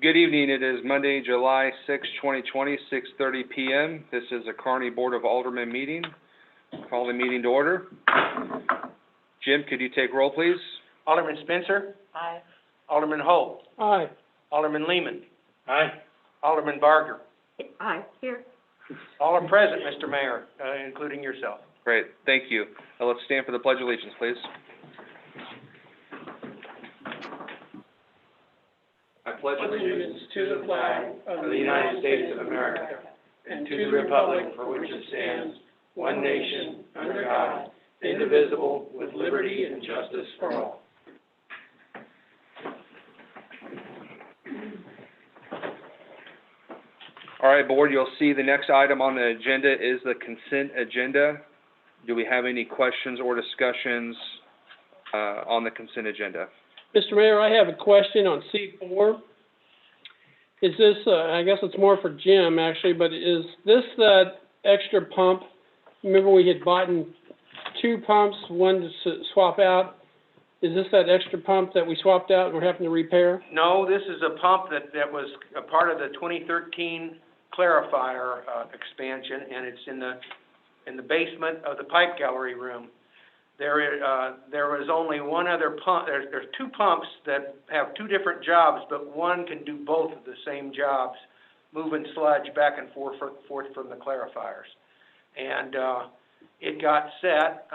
Good evening. It is Monday, July 6, 2020, 6:30 p.m. This is a Kearney Board of Aldermen meeting. Call the meeting to order. Jim, could you take roll, please? Alderman Spencer? Aye. Alderman Holt? Aye. Alderman Lehman? Aye. Alderman Barger? Aye. Here. All are present, Mr. Mayor, including yourself. Great. Thank you. Now let's stand for the Pledge of Allegiance, please. I pledge allegiance to the flag of the United States of America and to the republic for which it stands, one nation, under God, indivisible, with liberty and justice for all. All right, Board, you'll see the next item on the agenda is the consent agenda. Do we have any questions or discussions on the consent agenda? Mr. Mayor, I have a question on C4. Is this, I guess it's more for Jim, actually, but is this that extra pump? Remember we had bought two pumps, one to swap out. Is this that extra pump that we swapped out and we're having to repair? No, this is a pump that was a part of the 2013 clarifier expansion, and it's in the basement of the pipe gallery room. There was only one other pump. There's two pumps that have two different jobs, but one can do both of the same jobs, moving sludge back and forth from the clarifiers. And it got set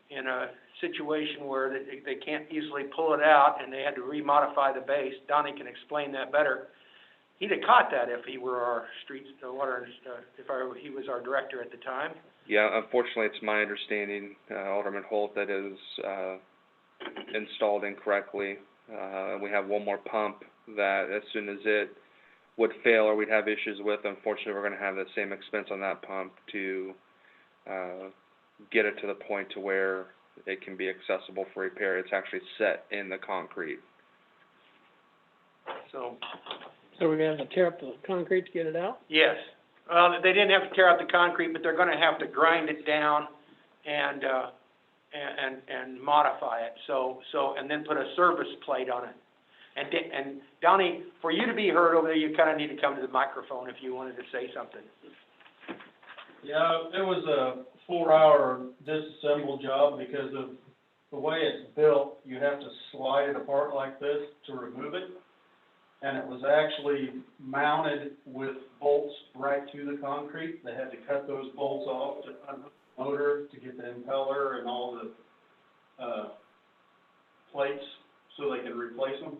in a situation where they can't easily pull it out, and they had to remodify the base. Donnie can explain that better. He'd have caught that if he were our he was our director at the time. Yeah, unfortunately, it's my understanding, Alderman Holt, that is installed incorrectly. We have one more pump that as soon as it would fail or we'd have issues with, unfortunately, we're going to have the same expense on that pump to get it to the point to where it can be accessible for repair. It's actually set in the concrete. So we're going to have to tear up the concrete to get it out? yes. Well, they didn't have to tear out the concrete, but they're going to have to grind it down and modify it. And then put a service plate on it. And Donnie, for you to be heard over there, you kind of need to come to the microphone if you wanted to say something. Yeah, it was a 4-hour disassemble job because of the way it's built. You have to slide it apart like this to remove it. And it was actually mounted with bolts right to the concrete. They had to cut those bolts off to unhook the motor to get the impeller and all the plates so they could replace them.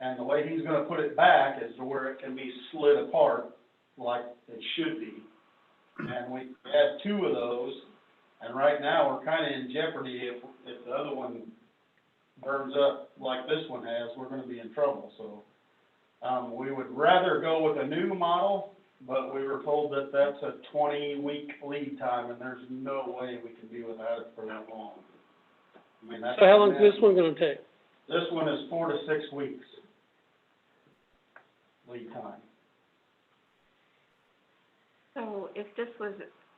And the way he's going to put it back is to where it can be slid apart like it should be. And we had two of those, and right now we're kind of in jeopardy. If the other one burns up like this one has, we're going to be in trouble. So we would rather go with a new model, but we were told that that's a 20-week lead time, and there's no way we can be without it for that long. I mean, that's So how long is this one going to take? This one is 4 to 6 weeks lead time. So if this was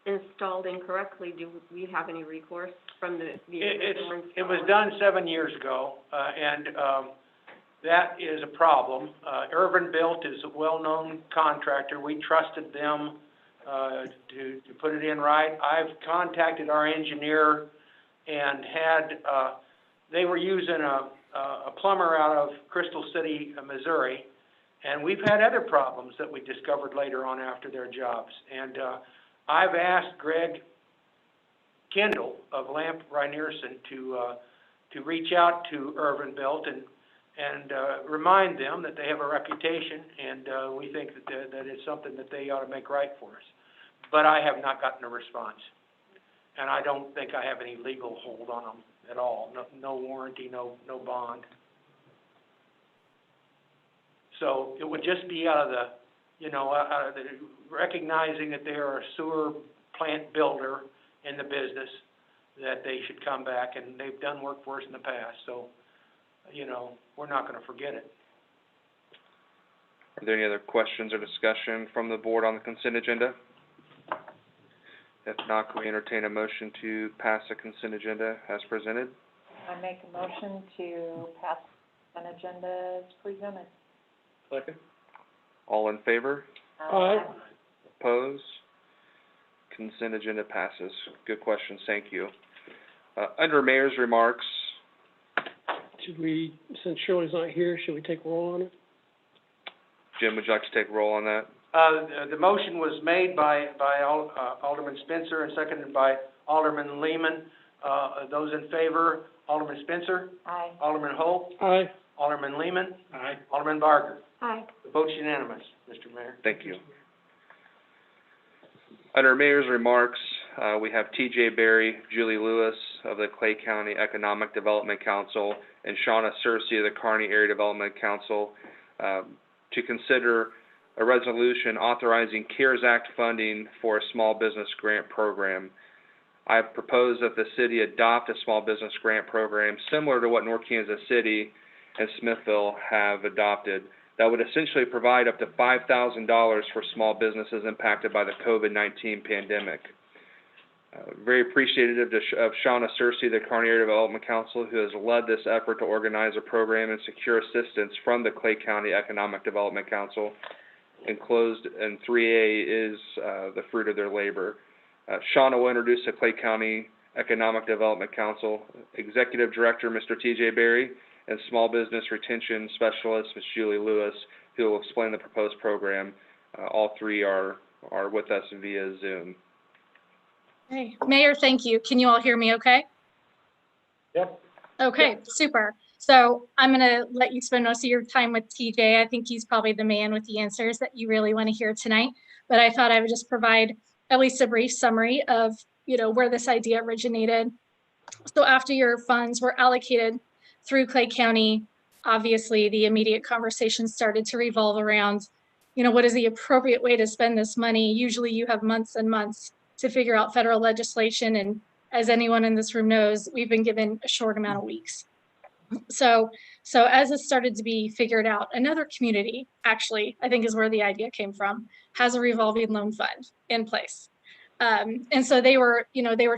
installed incorrectly, do we have any recourse from the It was done 7 years ago, and that is a problem. Irvin Built is a well-known contractor. We trusted them to put it in right. I've contacted our engineer and they were using a plumber out of Crystal City, Missouri, and we've had other problems that we discovered later on after their jobs. And I've asked Greg Kendall of Lamp Rynearson to reach out to Irvin Built and remind them that they have a reputation, and we think that it's something that they ought to make right for us. But I have not gotten a response, and I don't think I have any legal hold on them at all. No warranty, no bond. So it would just be out of the recognizing that they are a sewer plant builder in the business, that they should come back, and they've done work for us in the past. So, we're not going to forget it. Are there any other questions or discussion from the board on the consent agenda? If not, can we entertain a motion to pass the consent agenda as presented? I make a motion to pass an agenda as presented. Second. All in favor? Aye. Opposed? Consent agenda passes. Good questions, thank you. Under mayor's remarks, Should we, since Shirley's not here, should we take roll on it? Jim, would you like to take roll on that? The motion was made by Alderman Spencer and seconded by Alderman Lehman. Those in favor, Alderman Spencer? Aye. Alderman Holt? Aye. Alderman Lehman? Aye. Alderman Barker? Aye. The vote's unanimous, Mr. Mayor. Thank you. Under mayor's remarks, we have T.J. Berry, Julie Lewis of the Clay County Economic Development Council, and Shauna Searcy of the Kearney Area Development Council, to consider a resolution authorizing CARES Act funding for a small business grant program. I've proposed that the city adopt a small business grant program similar to what North Kansas City and Smithville have adopted that would essentially provide up to $5,000 for small businesses impacted by the COVID-19 pandemic. Very appreciative of Shauna Searcy, the Kearney Area Development Council, who has led this effort to organize a program and secure assistance from the Clay County Economic Development Council. Enclosed in 3A is the fruit of their labor. Shauna will introduce the Clay County Economic Development Council Executive Director, Mr. T.J. Berry, and Small Business Retention Specialist, Ms. Julie Lewis, who will explain the proposed program. All three are with us via Zoom. Hey, Mayor, thank you. Can you all hear me okay? Yep. Okay, super. So I'm going to let you spend most of your time with TJ. I think he's probably the man with the answers that you really want to hear tonight. But I thought I would just provide at least a brief summary of, where this idea originated. So after your funds were allocated through Clay County, obviously the immediate conversation started to revolve around, what is the appropriate way to spend this money? Usually you have months and months to figure out federal legislation. And as anyone in this room knows, we've been given a short amount of weeks. So as it started to be figured out, another community, actually, I think is where the idea came from, has a revolving loan fund in place. And so they were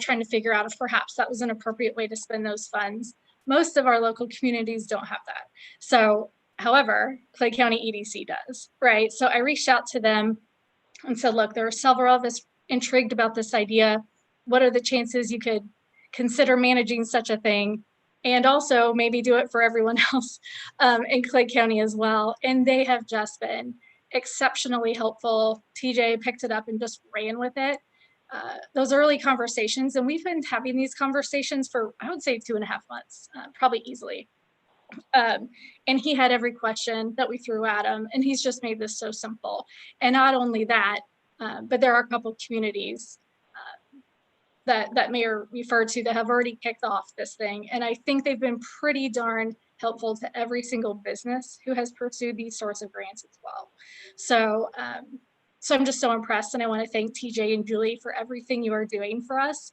trying to figure out if perhaps that was an appropriate way to spend those funds. Most of our local communities don't have that. So, however, Clay County EDC does, right? So I reached out to them and said, look, there are several of us intrigued about this idea. What are the chances you could consider managing such a thing? And also maybe do it for everyone else in Clay County as well. And they have just been exceptionally helpful. TJ picked it up and just ran with it. Those early conversations, and we've been having these conversations for, I would say, 2.5 months, probably easily. And he had every question that we threw at him, and he's just made this so simple. And not only that, but there are a couple of communities that Mayor referred to that have already kicked off this thing. And I think they've been pretty darn helpful to every single business who has pursued these sorts of grants as well. So I'm just so impressed, and I want to thank TJ and Julie for everything you are doing for us.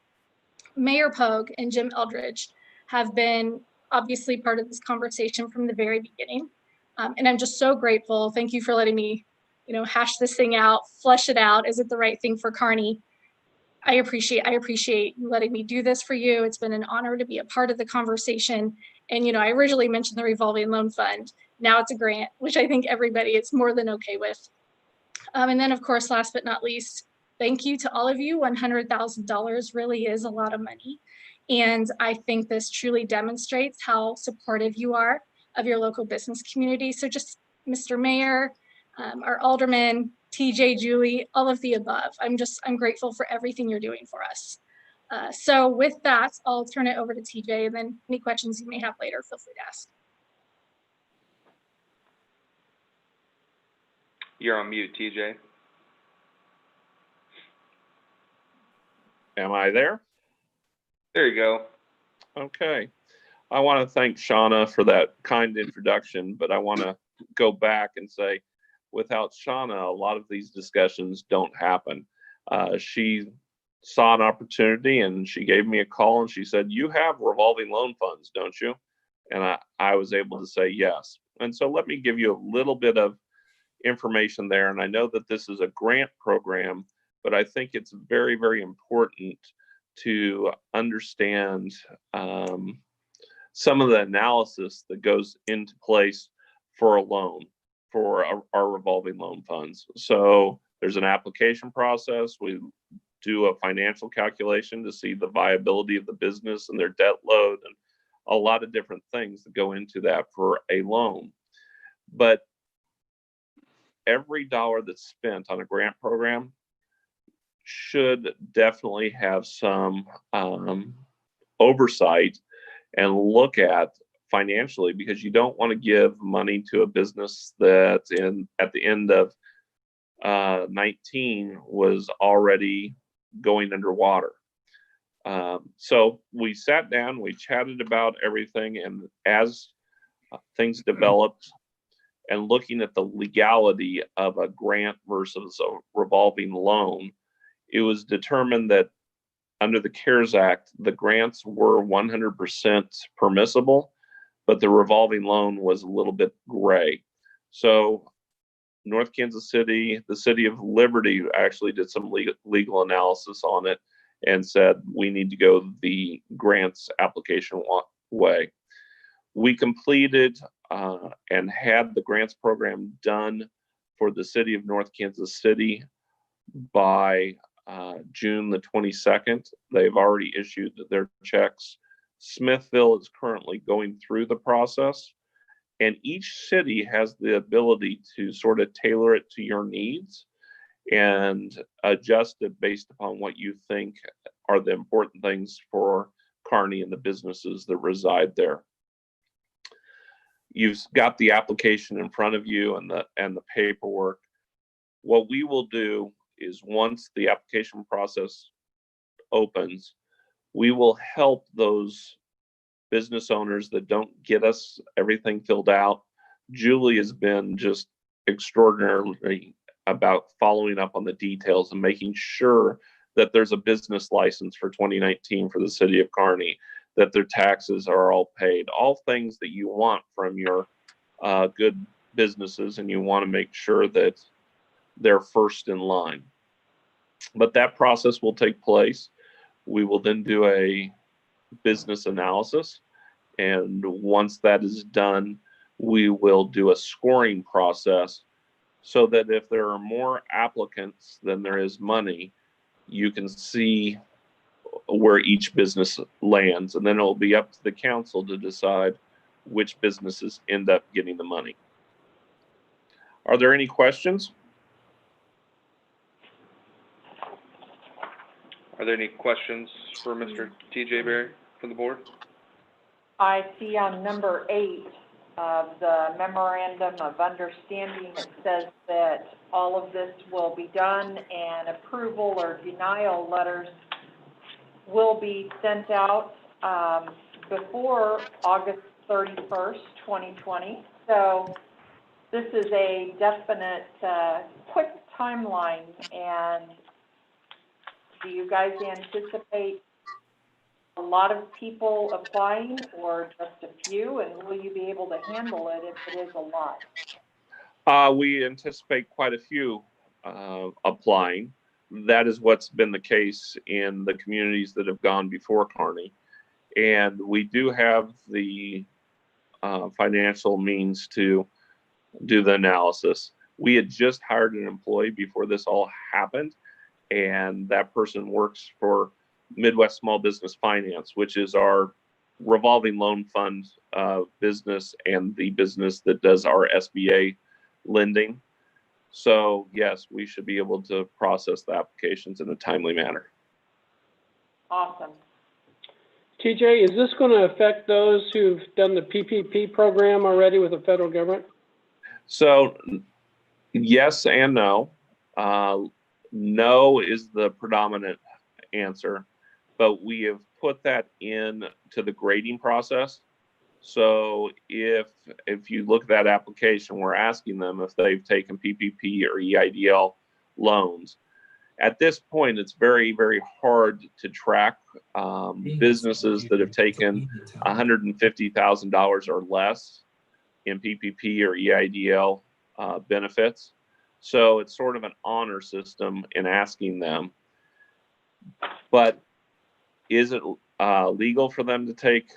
Mayor Pogue and Jim Eldridge have been obviously part of this conversation from the very beginning. And I'm just so grateful. Thank you for letting me, hash this thing out, flesh it out. Is it the right thing for Kearney? I appreciate you letting me do this for you. It's been an honor to be a part of the conversation. And, I originally mentioned the revolving loan fund. Now it's a grant, which I think everybody is more than okay with. And then, of course, last but not least, thank you to all of you. $100,000 really is a lot of money. And I think this truly demonstrates how supportive you are of your local business community. So just Mr. Mayor, our aldermen, TJ, Julie, all of the above. I'm grateful for everything you're doing for us. So with that, I'll turn it over to TJ, and then any questions you may have later, feel free to ask. You're on mute, TJ. Am I there? There you go. Okay. I want to thank Shauna for that kind introduction, but I want to go back and say, without Shauna, a lot of these discussions don't happen. She saw an opportunity and she gave me a call and she said, you have revolving loan funds, don't you? And I was able to say yes. And so let me give you a little bit of information there. And I know that this is a grant program, but I think it's very, very important to understand some of the analysis that goes into place for a loan. for our revolving loan funds. So there's an application process. We do a financial calculation to see the viability of the business and their debt load and a lot of different things that go into that for a loan. But every dollar that's spent on a grant program should definitely have some oversight and look at financially, because you don't want to give money to a business that's at the end of 19 was already going underwater. So we sat down, we chatted about everything, and as things developed and looking at the legality of a grant versus a revolving loan, it was determined that under the CARES Act, the grants were 100% permissible, but the revolving loan was a little bit gray. So North Kansas City, the city of Liberty actually did some legal analysis on it and said, we need to go the grants application way. We completed and had the grants program done for the city of North Kansas City by June the 22nd. They've already issued their checks. Smithville is currently going through the process, and each city has the ability to sort of tailor it to your needs and adjust it based upon what you think are the important things for Kearney and the businesses that reside there. You've got the application in front of you and the paperwork. What we will do is, once the application process opens, we will help those business owners that don't get us everything filled out. Julie has been just extraordinarily about following up on the details and making sure that there's a business license for 2019 for the city of Kearney, that their taxes are all paid, all things that you want from your good businesses, and you want to make sure that they're first in line. But that process will take place. We will then do a business analysis, and once that is done, we will do a scoring process so that if there are more applicants than there is money, you can see where each business lands, and then it will be up to the council to decide which businesses end up getting the money. Are there any questions? Are there any questions for Mr. TJ Berry from the board? I see on number 8 of the memorandum of understanding, it says that all of this will be done and approval or denial letters will be sent out before August 31st, 2020. So this is a definite quick timeline. And do you guys anticipate a lot of people applying or just a few? And will you be able to handle it if it is a lot? We anticipate quite a few applying. That is what's been the case in the communities that have gone before Kearney. And we do have the financial means to do the analysis. We had just hired an employee before this all happened, and that person works for Midwest Small Business Finance, which is our revolving loan fund business and the business that does our SBA lending. So yes, we should be able to process the applications in a timely manner. Awesome. TJ, is this going to affect those who've done the PPP program already with the federal government? So yes and no. No is the predominant answer, but we have put that in to the grading process. So if you look at that application, we're asking them if they've taken PPP or EIDL loans. At this point, it's very, very hard to track businesses that have taken $150,000 or less in PPP or EIDL benefits. So it's sort of an honor system in asking them. But is it legal for them to take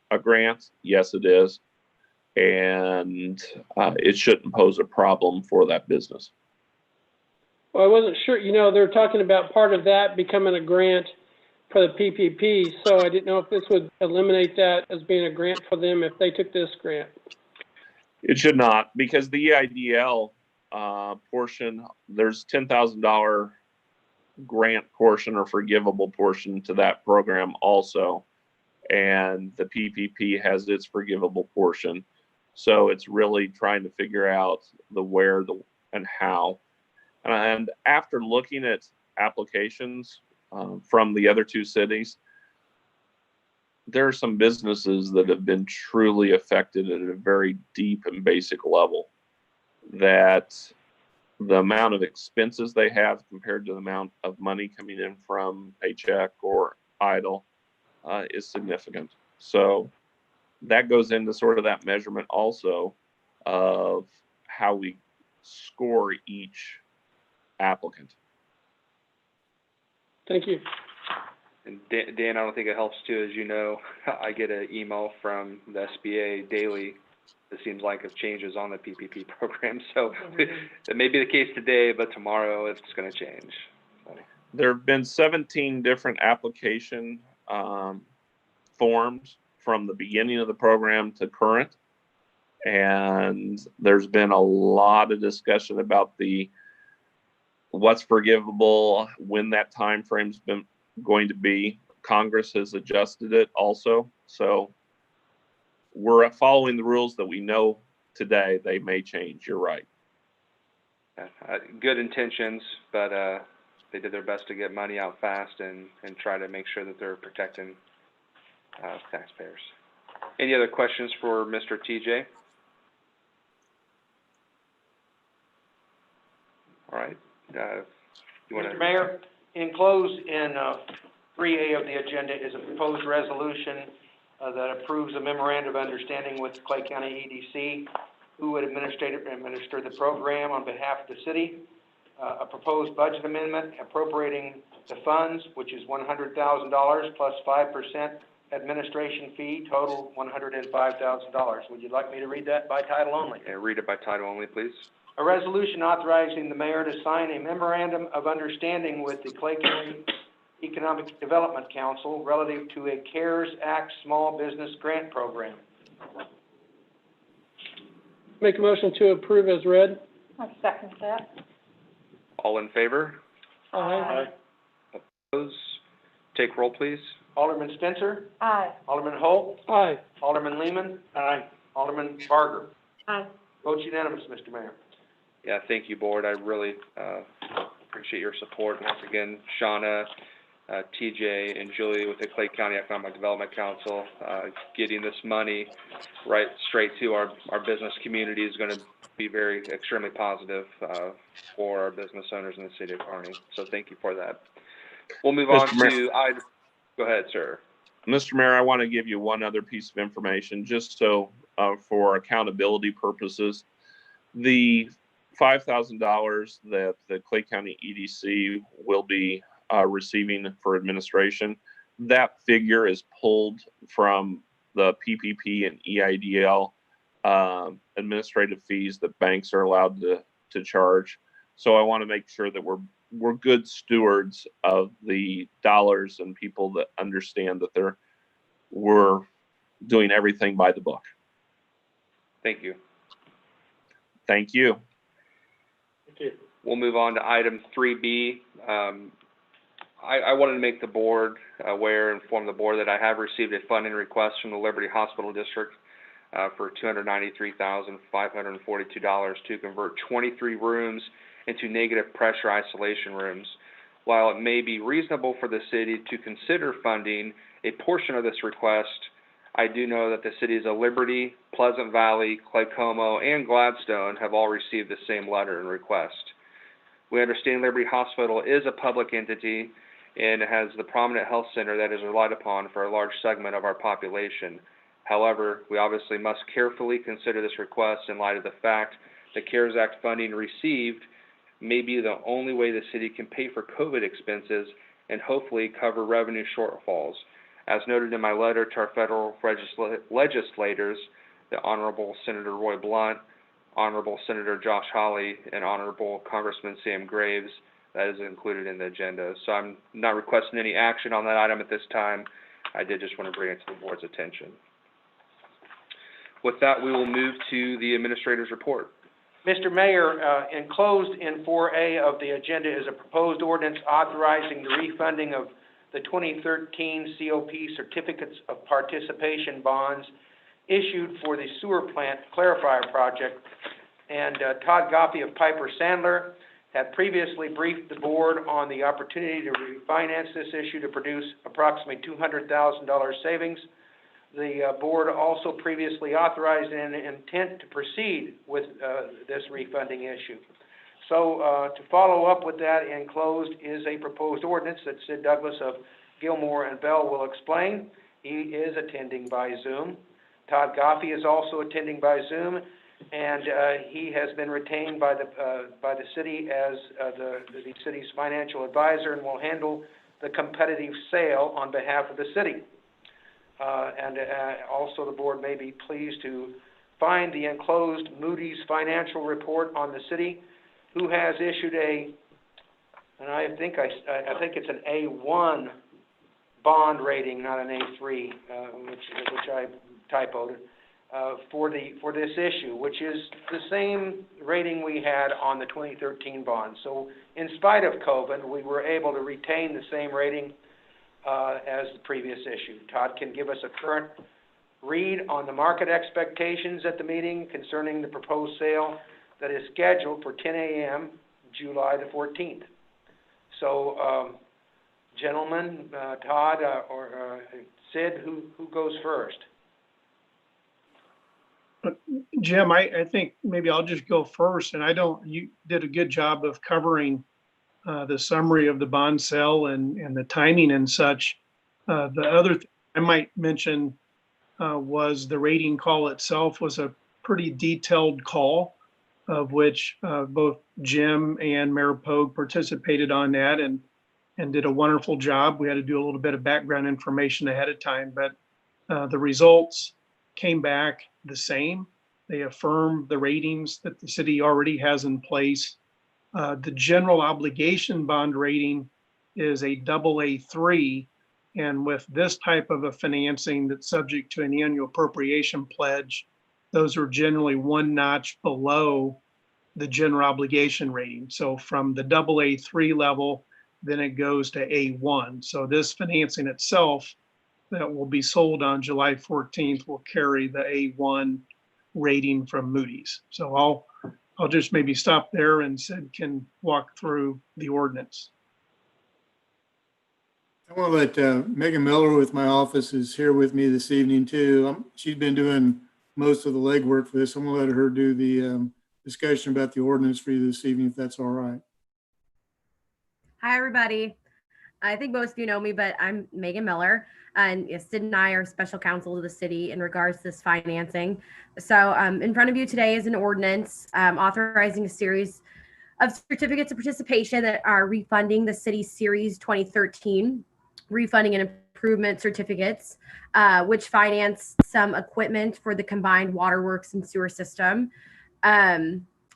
a grant? Yes, it is. and it shouldn't pose a problem for that business. Well, I wasn't sure, they're talking about part of that becoming a grant for the PPP, so I didn't know if this would eliminate that as being a grant for them if they took this grant. It should not, because the EIDL portion, there's $10,000 grant portion or forgivable portion to that program also, and the PPP has its forgivable portion. So it's really trying to figure out the where, the and how. And after looking at applications from the other two cities, there are some businesses that have been truly affected at a very deep and basic level, that the amount of expenses they have compared to the amount of money coming in from paycheck or idle is significant. So that goes into sort of that measurement also of how we score each applicant. Thank you. And Dan, I don't think it helps too, as you know, I get an email from the SBA daily. It seems like of changes on the PPP program. So it may be the case today, but tomorrow it's going to change. So. There have been 17 different application forms from the beginning of the program to current. And there's been a lot of discussion about what's forgivable, when that time frame's been going to be. Congress has adjusted it also. So we're following the rules that we know today. They may change. You're right. Good intentions, but they did their best to get money out fast and try to make sure that they're protecting taxpayers. Any other questions for Mr. TJ? All right. Mr. Mayor, enclosed in 3A of the agenda is a proposed resolution that approves a memorandum of understanding with the Clay County EDC, who would administer the program on behalf of the city. A proposed budget amendment appropriating the funds, which is $100,000 plus 5% administration fee, total $105,000. Would you like me to read that by title only? Yeah, read it by title only, please. A resolution authorizing the mayor to sign a memorandum of understanding with the Clay County Economic Development Council relative to a CARES Act small business grant program. Make a motion to approve as read. I second that. All in favor? Aye. Opposed? Take roll, please. Alderman Spencer? Aye. Alderman Holt? Aye. Alderman Lehman? Aye. Alderman Barger? Aye. Votes unanimous, Mr. Mayor. Yeah, thank you, board. I really appreciate your support. Once again, Shauna, TJ, and Julie with the Clay County Economic Development Council, getting this money right straight to our business community is going to be extremely positive for our business owners in the city of Kearney. So thank you for that. We'll move on to go ahead, sir. Mr. Mayor, I want to give you one other piece of information, just so for accountability purposes. The $5,000 that the Clay County EDC will be receiving for administration, that figure is pulled from the PPP and EIDL administrative fees that banks are allowed to charge. So I want to make sure that we're good stewards of the dollars and people that understand that we're doing everything by the book. Thank you. Thank you. We'll move on to item 3B. I wanted to make the board aware, inform the board that I have received a funding request from the Liberty Hospital District for $293,542 to convert 23 rooms into negative pressure isolation rooms. While it may be reasonable for the city to consider funding a portion of this request, I do know that the cities of Liberty, Pleasant Valley, Claycomo, and Gladstone have all received the same letter and request. We understand Liberty Hospital is a public entity and has the prominent health center that is relied upon for a large segment of our population. However, we obviously must carefully consider this request in light of the fact that CARES Act funding received may be the only way the city can pay for COVID expenses and hopefully cover revenue shortfalls. As noted in my letter to our federal legislators, the Honorable Senator Roy Blunt, Honorable Senator Josh Hawley, and Honorable Congressman Sam Graves. That is included in the agenda. So I'm not requesting any action on that item at this time. I did just want to bring it to the board's attention. With that, we will move to the administrator's report. Mr. Mayor, enclosed in 4A of the agenda is a proposed ordinance authorizing the refunding of the 2013 COP Certificates of Participation bonds issued for the sewer plant clarifier project. And Todd Goffey of Piper Sandler had previously briefed the board on the opportunity to refinance this issue to produce approximately $200,000 savings. The board also previously authorized an intent to proceed with this refunding issue. So to follow up with that, enclosed is a proposed ordinance that Sid Douglas of Gilmore and Bell will explain. He is attending by Zoom. Todd Goffey is also attending by Zoom, and he has been retained by the city as the city's financial advisor and will handle the competitive sale on behalf of the city. Also the board may be pleased to find the enclosed Moody's financial report on the city, who has issued and I think it's an A1 bond rating, not an A3, which I typoed, for this issue, which is the same rating we had on the 2013 bond. So in spite of COVID, we were able to retain the same rating as the previous issue. Todd can give us a current read on the market expectations at the meeting concerning the proposed sale that is scheduled for 10 a.m. July the 14th. So, gentlemen, Todd or Sid, who goes first? Jim, I think maybe I'll just go first, and you did a good job of covering the summary of the bond sale and the timing and such. The other thing I might mention was the rating call itself was a pretty detailed call, of which both Jim and Mayor Pogue participated on that and did a wonderful job. We had to do a little bit of background information ahead of time, but the results came back the same. They affirmed the ratings that the city already has in place. The general obligation bond rating is a AA3, and with this type of a financing that's subject to an annual appropriation pledge, those are generally one notch below the general obligation rating. So from the AA3 level, then it goes to A1. So this financing itself that will be sold on July 14th will carry the A1 rating from Moody's. So I'll just maybe stop there and Sid can walk through the ordinance. I want to let Megan Miller with my office is here with me this evening too. She's been doing most of the legwork for this. I'm going to let her do the discussion about the ordinance for you this evening, if that's all right. Hi, everybody. I think most of you know me, but I'm Megan Miller, and Sid and I are special counsel to the city in regards to this financing. So in front of you today is an ordinance authorizing a series of certificates of participation that are refunding the city's Series 2013 refunding and improvement certificates, which finance some equipment for the combined waterworks and sewer system.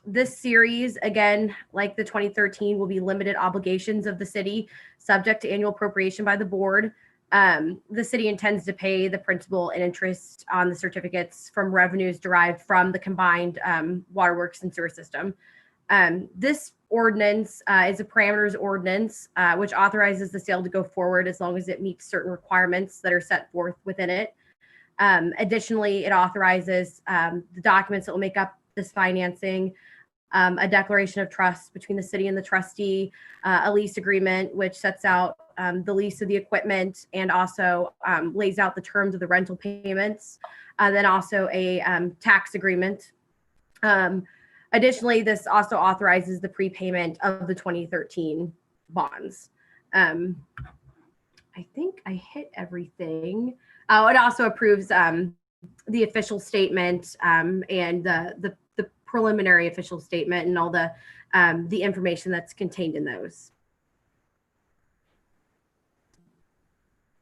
This series, again, like the 2013, will be limited obligations of the city, subject to annual appropriation by the board. The city intends to pay the principal and interest on the certificates from revenues derived from the combined waterworks and sewer system. This ordinance is a parameters ordinance, which authorizes the sale to go forward as long as it meets certain requirements that are set forth within it. Additionally, it authorizes the documents that will make up this financing, a declaration of trust between the city and the trustee, a lease agreement, which sets out the lease of the equipment and also lays out the terms of the rental payments, then also a tax agreement. Additionally, this also authorizes the prepayment of the 2013 bonds. I think I hit everything. Oh, it also approves the official statement and the preliminary official statement and all the information that's contained in those.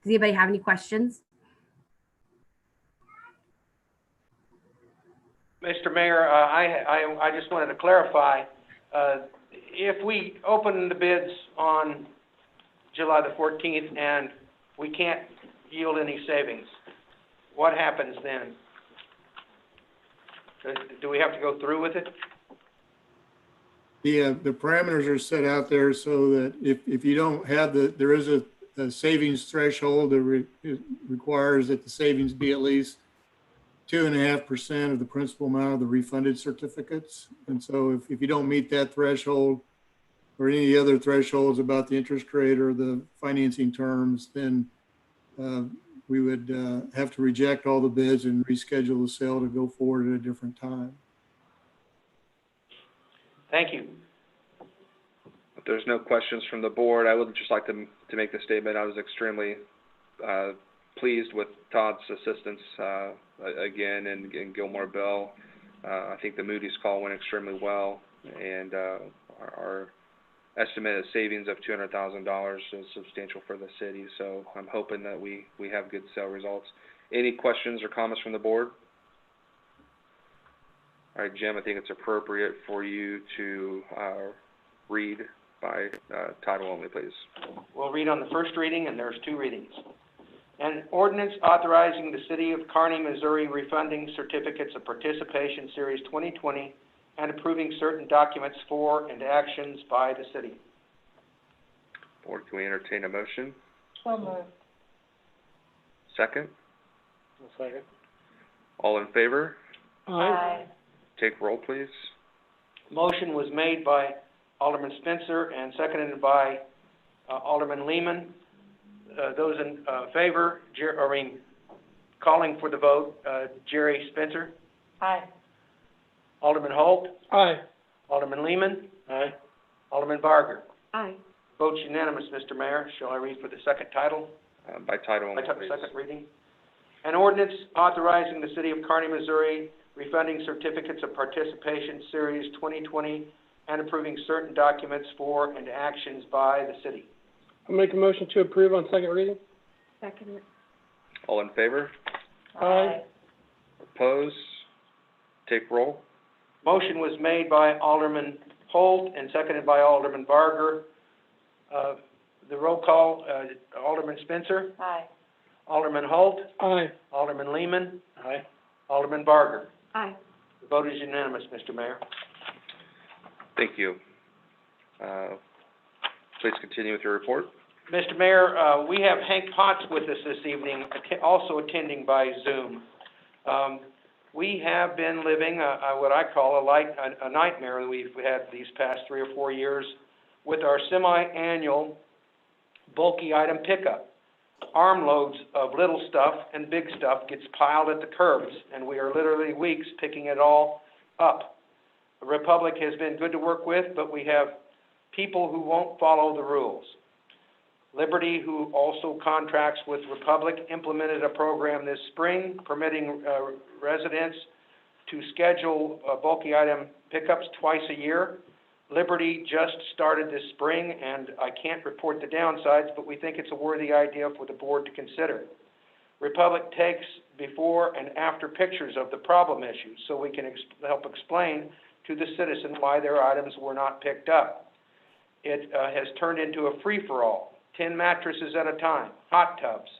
Does anybody have any questions? Mr. Mayor, I just wanted to clarify, if we open the bids on July the 14th and we can't yield any savings, what happens then? Do we have to go through with it? The parameters are set out there so that if you don't have there is a savings threshold that it requires that the savings be at least 2.5% of the principal amount of the refunded certificates. And so if you don't meet that threshold or any other thresholds about the interest rate or the financing terms, then we would have to reject all the bids and reschedule the sale to go forward at a different time. Thank you. If there's no questions from the board, I would just like to make the statement. I was extremely pleased with Todd's assistance again and Gilmore Bell. I think the Moody's call went extremely well, and our estimated savings of $200,000 is substantial for the city. So I'm hoping that we have good sale results. Any questions or comments from the board? All right, Jim, I think it's appropriate for you to read by title only, please. We'll read on the first reading, and there's 2 readings. An ordinance authorizing the City of Kearney, Missouri refunding certificates of participation Series 2020 and approving certain documents for and actions by the city. Board, can we entertain a motion? So moved. Second? Second. All in favor? Aye. Take roll, please. Motion was made by Alderman Spencer and seconded by Alderman Lehman. Those in favor, calling for the vote, Jerry Spencer. Aye. Alderman Holt. Aye. Alderman Lehman. Aye. Alderman Barger. Aye. Vote's unanimous, Mr. Mayor. Shall I read for the second title? By title only, please. Second reading. An ordinance authorizing the City of Kearney, Missouri refunding certificates of participation Series 2020 and approving certain documents for and actions by the city. I'll make a motion to approve on second reading. Second it. All in favor? Aye. Opposed? Take roll. Motion was made by Alderman Holt and seconded by Alderman Barger. The roll call, Alderman Spencer. Aye. Alderman Holt. Aye. Alderman Lehman. Aye. Alderman Barger. Aye. The vote is unanimous, Mr. Mayor. Thank you. Please continue with your report. Mr. Mayor, we have Hank Potts with us this evening, also attending by Zoom. We have been living what I call a nightmare that we've had these past 3 or 4 years with our semi-annual bulky item pickup. Armloads of little stuff and big stuff gets piled at the curbs, and we are literally weeks picking it all up. The Republic has been good to work with, but we have people who won't follow the rules. Liberty, who also contracts with Republic, implemented a program this spring permitting residents to schedule bulky item pickups twice a year. Liberty just started this spring, and I can't report the downsides, but we think it's a worthy idea for the board to consider. Republic takes before and after pictures of the problem issues so we can help explain to the citizen why their items were not picked up. It has turned into a free-for-all, 10 mattresses at a time, hot tubs,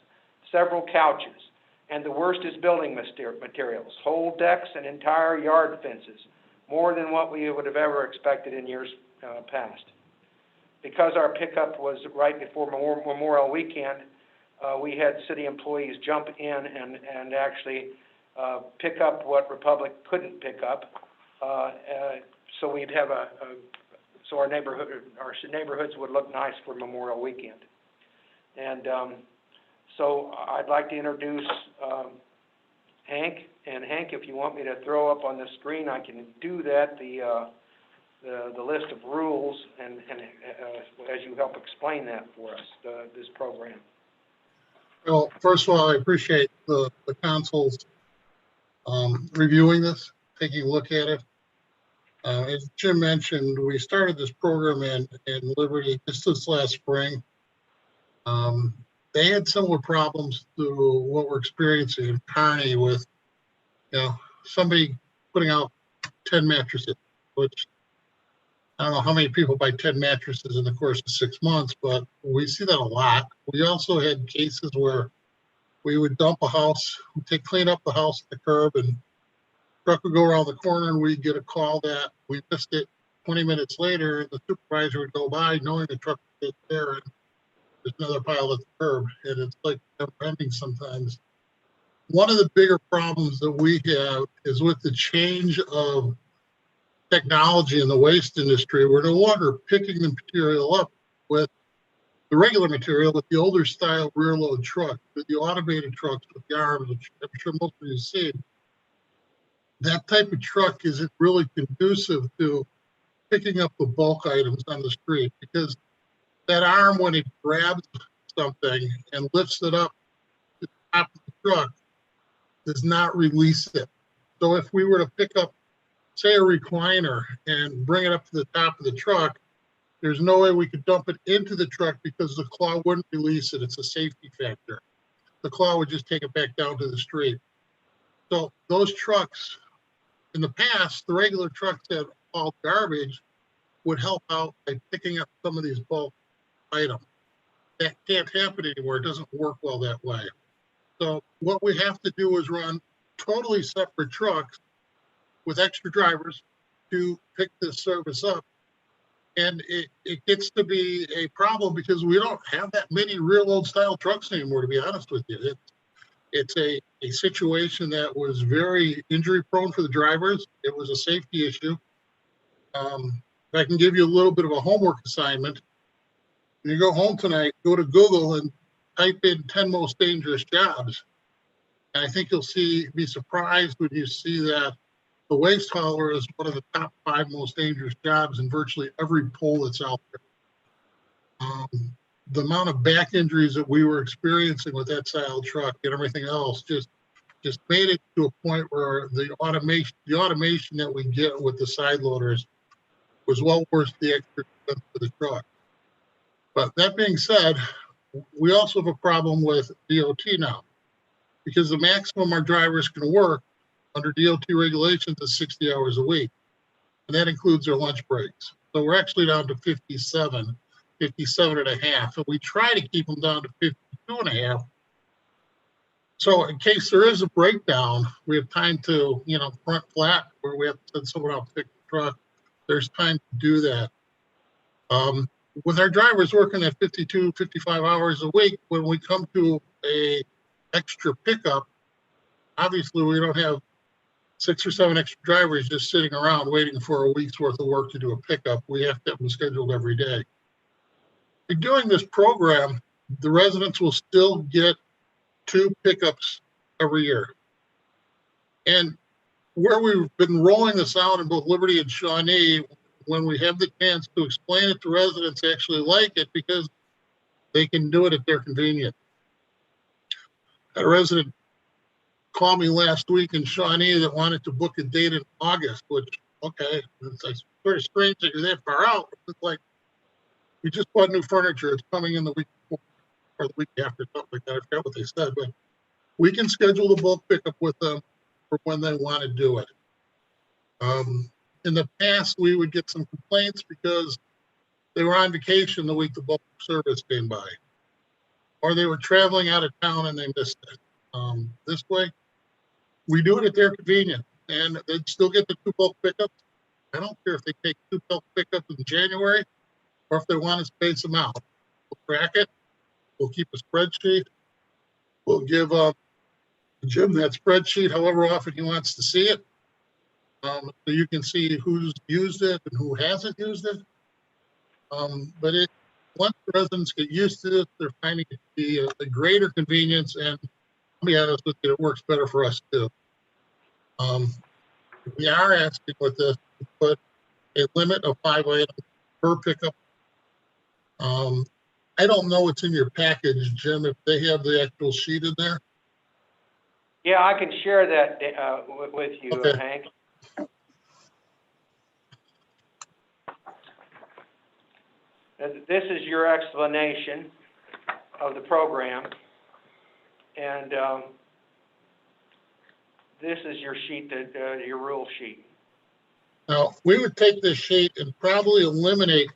several couches, and the worst is building materials, whole decks and entire yard fences, more than what we would have ever expected in years past. Because our pickup was right before Memorial Weekend, we had city employees jump in and actually pick up what Republic couldn't pick up. So we'd have so our neighborhoods would look nice for Memorial Weekend. And so I'd like to introduce Hank. And Hank, if you want me to throw up on the screen, I can do that. The list of rules, and as you help explain that for us, this program. Well, first of all, I appreciate the council's reviewing this, taking a look at it. As Jim mentioned, we started this program in Liberty just this last spring. They had similar problems to what we're experiencing in Kearney with, somebody putting out 10 mattresses, which I don't know how many people buy 10 mattresses in the course of 6 months, but we see that a lot. We also had cases where we would dump a house, clean up the house at the curb, and truck would go around the corner, and we'd get a call that we missed it. 20 minutes later, the supervisor would go by knowing the truck was there, and there's another pile at the curb, and it's like never ending sometimes. One of the bigger problems that we have is with the change of technology in the waste industry. We're no longer picking the material up with the regular material, with the older style rear load truck, with the automated trucks with the arms, which I'm sure most of you have seen. That type of truck isn't really conducive to picking up the bulk items on the street, because that arm, when it grabs something and lifts it up to the top of the truck, does not release it. So if we were to pick up, say, a recliner and bring it up to the top of the truck, there's no way we could dump it into the truck because the claw wouldn't release it. It's a safety factor. The claw would just take it back down to the street. So those trucks, in the past, the regular trucks that hauled garbage would help out by picking up some of these bulk items. That can't happen anymore. It doesn't work well that way. So what we have to do is run totally separate trucks with extra drivers to pick this service up. And it gets to be a problem because we don't have that many rear load style trucks anymore, to be honest with you. It's a situation that was very injury prone for the drivers. It was a safety issue. If I can give you a little bit of a homework assignment, when you go home tonight, go to Google and type in 10 most dangerous jobs. And I think you'll be surprised when you see that the waste hauler is one of the top 5 most dangerous jobs in virtually every poll that's out there. The amount of back injuries that we were experiencing with that style truck and everything else just made it to a point where the automation that we get with the side loaders was well worth the extra expense for the truck. But that being said, we also have a problem with DOT now, because the maximum our drivers can work under DOT regulations is 60 hours a week, and that includes their lunch breaks. So we're actually down to 57 and a half, and we try to keep them down to 52 and a half. So in case there is a breakdown, we have time to, front flat, where we have to send someone out to pick the truck. There's time to do that. With our drivers working at 52, 55 hours a week, when we come to a extra pickup, obviously we don't have 6 or 7 extra drivers just sitting around waiting for a week's worth of work to do a pickup. We have to have them scheduled every day. By doing this program, the residents will still get 2 pickups every year. And where we've been rolling this out in both Liberty and Shawnee, when we have the chance to explain it to residents, actually like it because they can do it at their convenience. A resident called me last week in Shawnee that wanted to book a date in August, which, okay, it's like sort of strange that you're that far out. It's like, we just bought new furniture. It's coming in the week before or the week after, something like that. I forgot what they said, but we can schedule the bulk pickup with them for when they want to do it. In the past, we would get some complaints because they were on vacation the week the bulk service came by, or they were traveling out of town and they missed it. This way, we do it at their convenience, and they'd still get the 2 bulk pickups. I don't care if they take 2 bulk pickups in January or if they want to space them out. We'll track it. We'll keep a spreadsheet. We'll give Jim that spreadsheet however often he wants to see it. So you can see who's used it and who hasn't used it. But once the residents get used to it, they're finding it to be a greater convenience, and I'll be honest with you, it works better for us too. We are asking with this to put a limit of 5 items per pickup. I don't know what's in your package, Jim, if they have the actual sheet in there. Yeah, I can share that with you, Okay. Hank. This is your explanation of the program. And this is your sheet, that, your rule sheet. Now, we would take this sheet and probably eliminate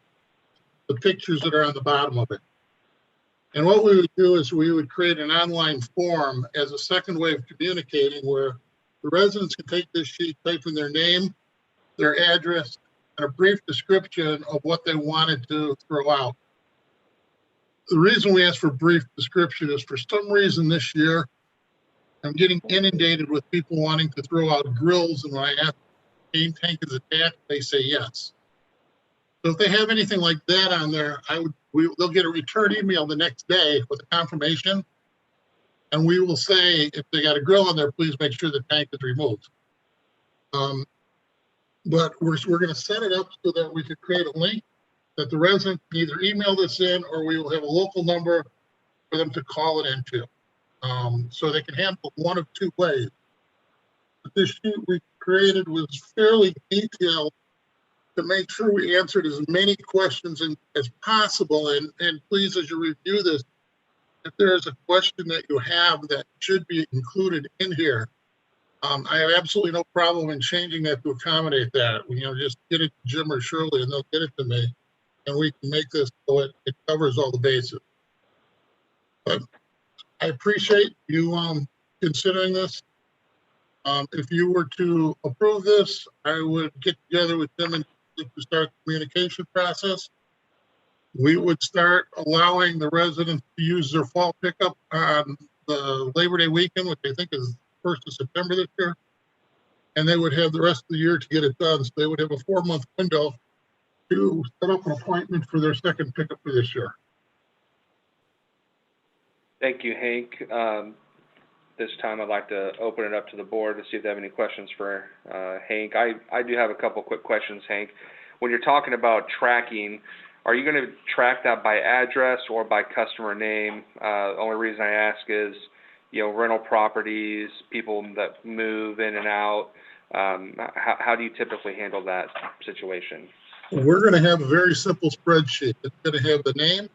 the pictures that are on the bottom of it. And what we would do is we would create an online form as a second way of communicating where the residents can take this sheet, type in their name, their address, and a brief description of what they wanted to throw out. The reason we ask for brief description is for some reason this year, I'm getting inundated with people wanting to throw out grills, and when I ask if the tank is attached, they say yes. So if they have anything like that on there, they'll get a return email the next day with a confirmation. And we will say, if they got a grill on there, please make sure the tank is removed. But we're going to set it up so that we can create a link that the resident can either email this in, or we will have a local number for them to call it into. So they can handle one of two ways. But this sheet we created was fairly detailed to make sure we answered as many questions as possible. And please, as you review this, if there is a question that you have that should be included in here, I have absolutely no problem in changing that to accommodate that. Just get it to Jim or Shirley and they'll get it to me, and we can make this so it covers all the bases. But I appreciate you considering this. If you were to approve this, I would get together with Jim and to start the communication process. We would start allowing the residents to use their fall pickup on the Labor Day weekend, which I think is 1st of September this year. And they would have the rest of the year to get it done. So they would have a 4-month window to set up an appointment for their second pickup for this year. Thank you, Hank. This time I'd like to open it up to the board to see if they have any questions for Hank. I do have a couple quick questions, Hank. When you're talking about tracking, are you going to track that by address or by customer name? The only reason I ask is, rental properties, people that move in and out. How do you typically handle that situation? We're going to have a very simple spreadsheet. It's going to have the name,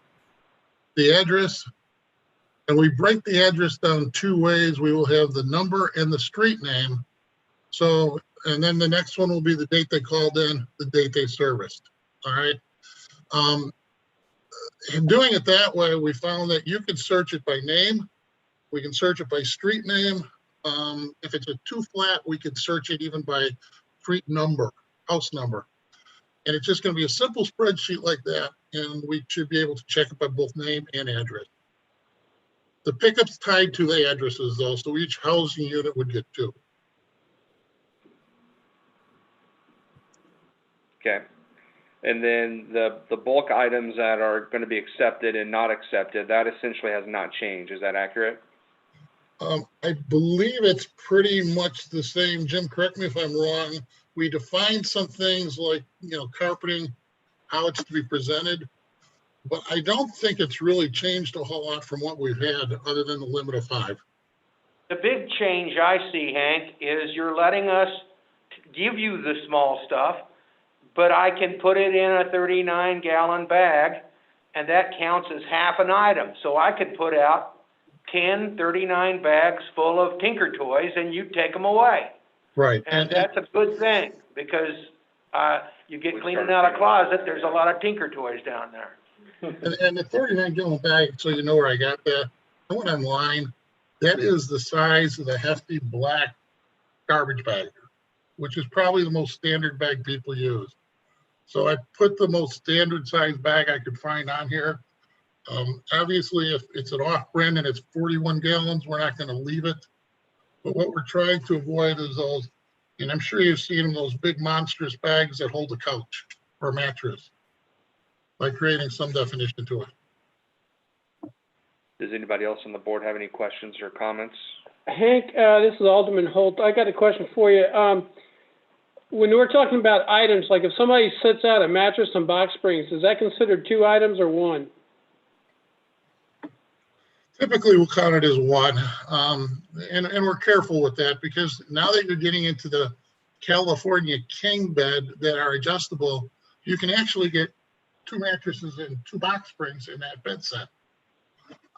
the address, and we break the address down 2 ways. We will have the number and the street name. So, and then the next one will be the date they called in, the date they serviced. All right. In doing it that way, we found that you can search it by name. We can search it by street name. If it's a 2-flat, we can search it even by street number, house number. And it's just going to be a simple spreadsheet like that. And we should be able to check it by both name and address. The pickup's tied to the addresses though, so each housing unit would get 2. Okay. And then the bulk items that are going to be accepted and not accepted, that essentially has not changed. Is that accurate? I believe it's pretty much the same. Jim, correct me if I'm wrong. We defined some things like, carpeting, how it's to be presented. But I don't think it's really changed a whole lot from what we've had other than the limit of 5. The big change I see, Hank, is you're letting us give you the small stuff, but I can put it in a 39-gallon bag, and that counts as half an item. So I could put out 10 39 bags full of Tinker Toys, and you take them away. Right. And that's a good thing, because you get cleaning out a closet, there's a lot of Tinker Toys down there. And the 39-gallon bag, so you know where I got that, I went online. That is the size of the hefty black garbage bag, which is probably the most standard bag people use. So I put the most standard size bag I could find on here. Obviously, if it's an off-brand and it's 41 gallons, we're not going to leave it. But what we're trying to avoid is those, and I'm sure you've seen them, those big monstrous bags that hold a couch or a mattress, by creating some definition to it. Does anybody else on the board have any questions or comments? Hank, this is Alderman Holt. I got a question for you. When we're talking about items, like if somebody sets out a mattress and box springs, is that considered 2 items or 1? Typically, we'll count it as 1. And we're careful with that because now that you're getting into the California king bed that are adjustable, you can actually get 2 mattresses and 2 box springs in that bed set.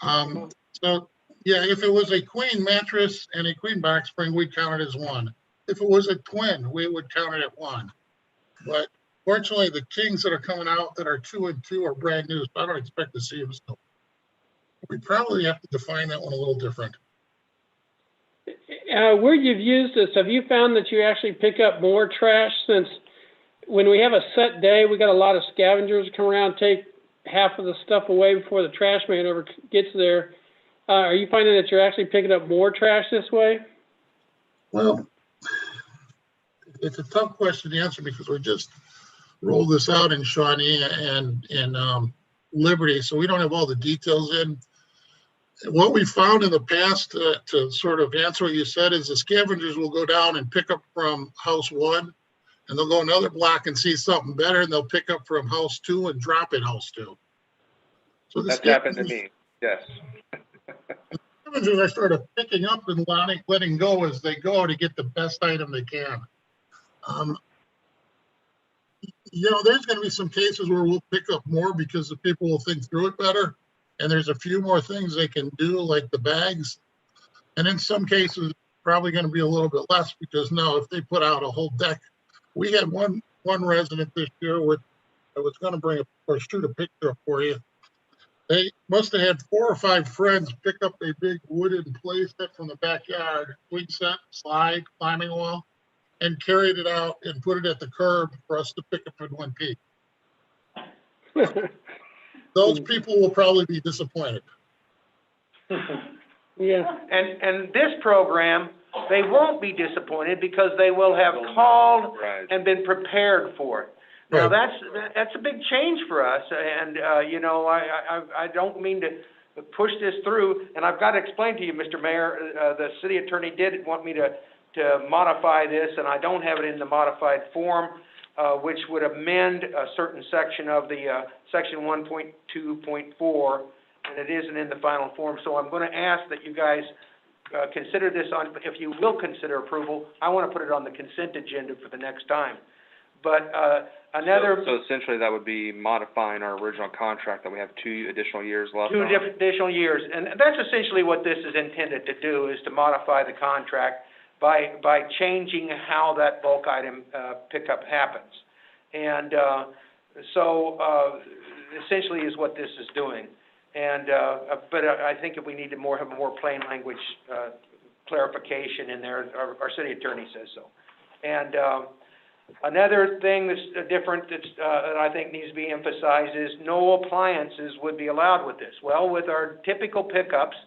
So Yeah, if it was a queen mattress and a queen box spring, we'd count it as one. If it was a twin, we would count it at one. But fortunately, the kings that are coming out that are 2 and 2 are brand new, so I don't expect to see them still. We probably have to define that one a little different. Where you've used this, have you found that you actually pick up more trash since when we have a set day, we got a lot of scavengers come around, take half of the stuff away before the trash man ever gets there? Are you finding that you're actually picking up more trash this way? Well, it's a tough question to answer because we just rolled this out in Shawnee and in Liberty, so we don't have all the details in. What we found in the past, to sort of answer what you said, is the scavengers will go down and pick up from house 1, and they'll go another block and see something better, and they'll pick up from house 2 and drop at house 2. So That's happened to me, yes. Scavengers are sort of picking up and letting go as they go to get the best item they can. There's going to be some cases where we'll pick up more because the people will think through it better. And there's a few more things they can do, like the bags. And in some cases, probably going to be a little bit less because now if they put out a whole deck, we had one resident this year with, I was going to bring or shoot a picture up for you. They must have had 4 or 5 friends pick up a big wooden play set from the backyard, swing set, slide, climbing wall, and carried it out and put it at the curb for us to pick up in one piece. Those people will probably be disappointed. Yeah. And this program, they won't be disappointed because they will have called and been prepared for it. Now, that's a big change for us, and, I don't mean to push this through, and I've got to explain to you, Mr. Mayor, the city attorney did want me to modify this, and I don't have it in the modified form, which would amend a certain section of the, section 1.2.4, and it isn't in the final form, so I'm going to ask that you guys consider this on, if you will consider approval, I want to put it on the consent agenda for the next time. But So essentially, that would be modifying our original contract that we have 2 additional years left on. 2 additional years, and that's essentially what this is intended to do, is to modify the contract by changing how that bulk item pickup happens. And essentially is what this is doing. And but I think if we need to have more plain language clarification in there, our city attorney says so. And another thing that's different that I think needs to be emphasized is no appliances would be allowed with this. Well, with our typical pickups,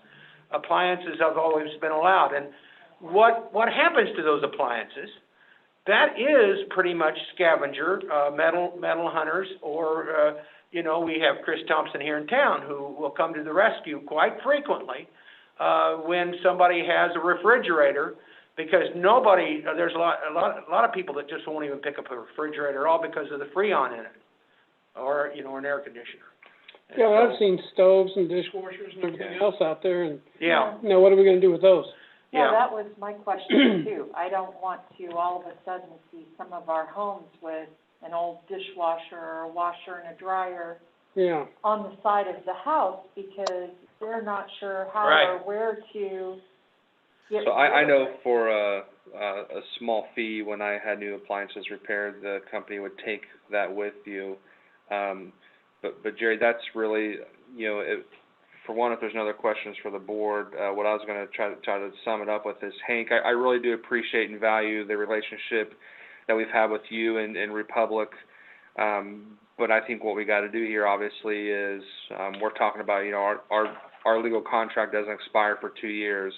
appliances have always been allowed. And what happens to those appliances? That is pretty much scavenger, metal hunters, or, we have Chris Thompson here in town who will come to the rescue quite frequently when somebody has a refrigerator. Because there's a lot of people that just won't even pick up a refrigerator, all because of the Freon in it, or an air conditioner. Yeah, well, I've seen stoves and dishwashers and everything else out there, and yeah. Now what are we going to do with those? Yeah, that was my question too. I don't want to all of a sudden see some of our homes with an old dishwasher or a washer and a dryer on the side of the house because they're not sure how or where to. So I know for a small fee, when I had new appliances repaired, the company would take that with you. But Jerry, that's really, for one, if there's no other questions for the board, what I was going to try to sum it up with is, Hank, I really do appreciate and value the relationship that we've had with you and Republic. But I think what we got to do here, obviously, is we're talking about, our legal contract doesn't expire for 2 years.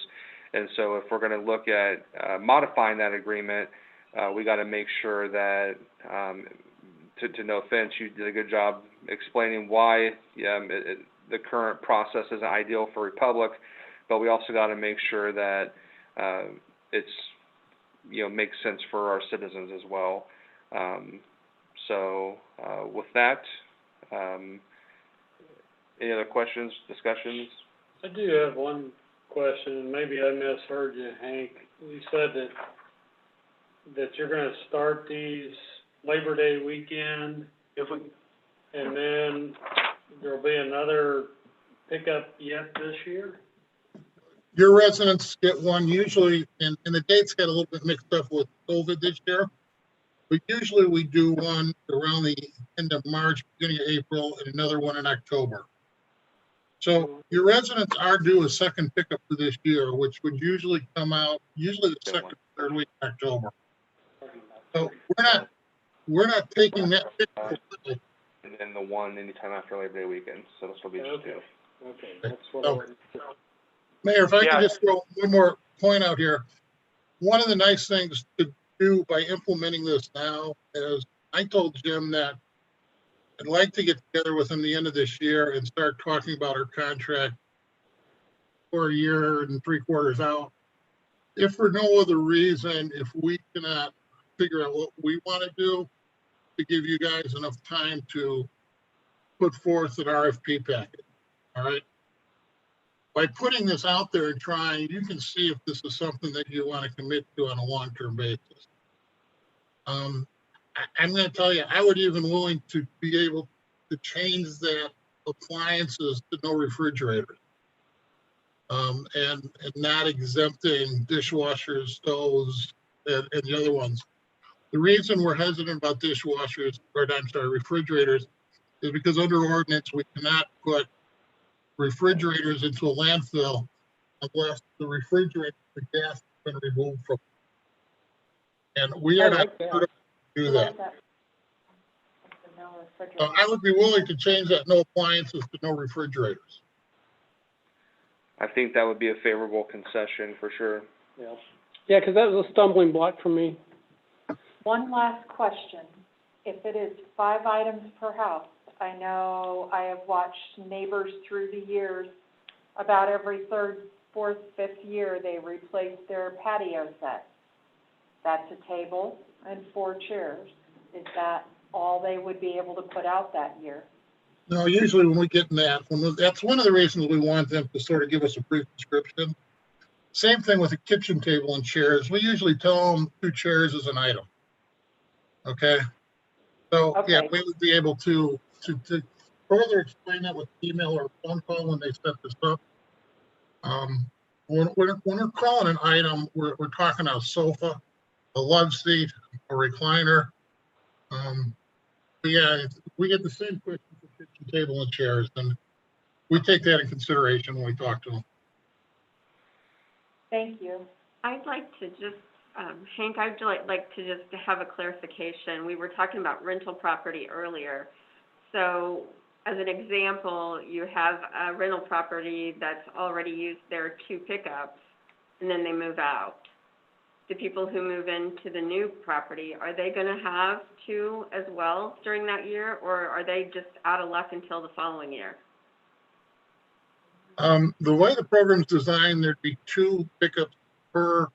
And so if we're going to look at modifying that agreement, we got to make sure that, to no offense, you did a good job explaining why the current process isn't ideal for Republic, but we also got to make sure that it's makes sense for our citizens as well. So with that, any other questions, discussions? I do have one question, maybe I misheard you, Hank. You said that you're going to start these Labor Day weekend, and then there'll be another pickup yet this year? your residents get one usually, and the dates got a little bit mixed up with COVID this year. But usually we do one around the end of March, beginning of April, and another one in October. So your residents are due a second pickup for this year, which would usually come out, usually the second, third week in October. So we're not taking that pickup. And then the one anytime after Labor Day weekend, so this will be just two. Okay, that's what So, I wanted to. Mayor, if I Yeah. could just throw one more point out here. One of the nice things to do by implementing this now is I told Jim that I'd like to get together with him the end of this year and start talking about our contract for a year and 3/4 out. If for no other reason, if we cannot figure out what we want to do, to give you guys enough time to put forth an RFP packet, all right? By putting this out there and trying, you can see if this is something that you want to commit to on a long-term basis. I'm going to tell you, I would even willing to be able to change that appliances to no refrigerators. And not exempting dishwashers, stoves, and the other ones. The reason we're hesitant about dishwashers, or I'm sorry, refrigerators, is because under ordinance, we cannot put refrigerators into a landfill unless the refrigerator, the gas has been removed from it. And we are not that. to do that. No refrigerator. So I would be willing to change that no appliances to no refrigerators. I think that would be a favorable concession for sure. Yeah. Yeah, because that was a stumbling block for me. One last question. If it is 5 items per house, I know I have watched neighbors through the years, about every 3rd, 4th, 5th year, they replace their patio set. That's a table and 4 chairs. Is that all they would be able to put out that year? No, usually when we get in that, that's one of the reasons we want them to sort of give us a brief description. Same thing with a kitchen table and chairs. We usually tell them 2 chairs is an item. Okay? So, yeah, Okay. we would be able to further explain that with email or phone call when they set this up. When we're calling an item, we're talking a sofa, a love seat, a recliner. But yeah, we get the same question for kitchen table and chairs, and we take that in consideration when we talk to them. Thank you. I'd like to just, Hank, I'd like to just have a clarification. We were talking about rental property earlier. So as an example, you have a rental property that's already used their 2 pickups, and then they move out. The people who move into the new property, are they going to have 2 as well during that year, or are they just out of luck until the following year? The way the program's designed, there'd be 2 pickups per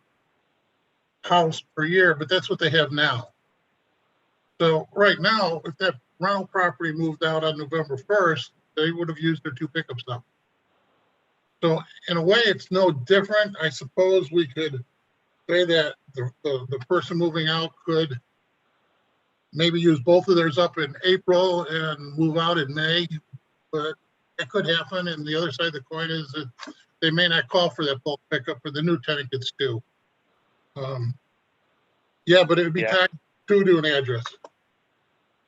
house per year, but that's what they have now. So right now, if that rental property moved out on November 1st, they would have used their 2 pickups up. So in a way, it's no different. I suppose we could say that the person moving out could maybe use both of theirs up in April and move out in May, but that could happen. And the other side of the coin is that they may not call for that bulk pickup, or the new tenant gets 2. Yeah, but it would be tied to an address.